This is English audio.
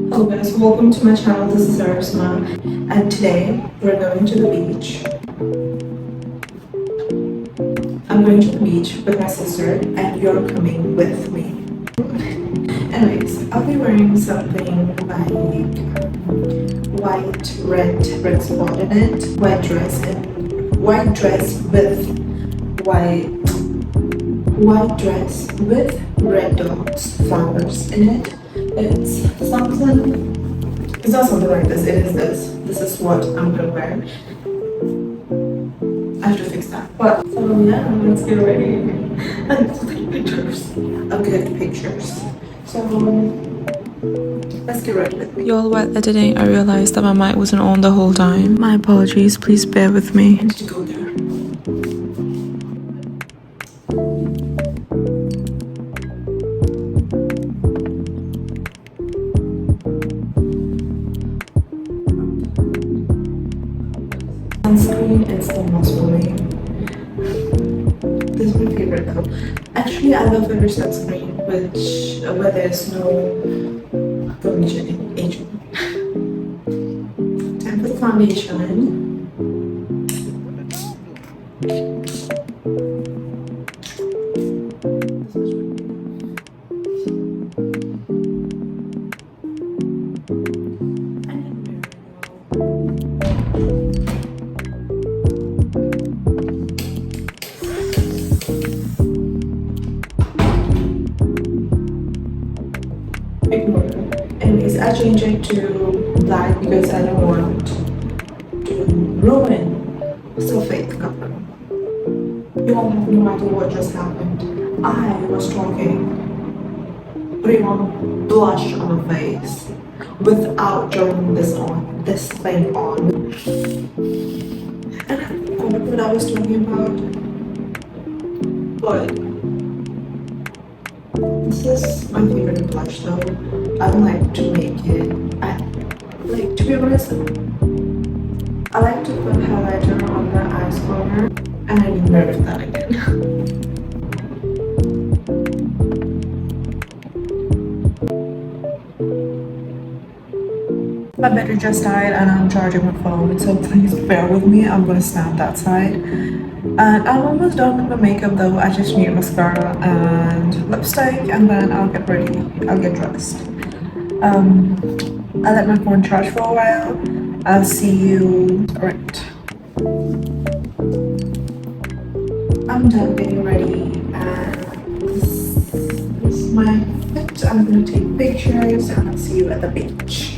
Hello guys, welcome to my channel. This is Arisma, and today we're going to the beach. I'm going to the beach with my sister, and you're coming with me. Anyways, I'll be wearing something like white, red spot in it, white dress with red dots, flowers in it. It's not something like this, it is this. This is what I'm gonna wear. I have to fix that. But, so yeah, let's get ready. And take pictures. I'll get pictures. So, let's get ready with me. Y'all, while editing, I realized that my mic wasn't on the whole time. My apologies, please bear with me. I need to go there. Sunscreen is the most for me. This is my favorite though. Actually, I love wearing sunscreen where there's no foundation agent. Time for the foundation. Ignore it. Anyways, I changed it to black because I don't want to ruin so fake color. You all have no idea what just happened. I was putting on blush on my face without turning this thing on. And I forgot what I was talking about. But this is my favorite blush though. I don't like to make it. To be honest, I like to put highlighter on the eyes corner, and I need more of that again. My battery just died and I'm charging my phone, so please bear with me. I'm gonna stand that side. And I'm almost done with my makeup though. I just need mascara and lipstick, and then I'll get ready. I'll get dressed. I'll let my phone charge for a while. I'll see you. Alright. I'm done getting ready, and this is my fit. I'm gonna take pictures and I'll see you at the beach.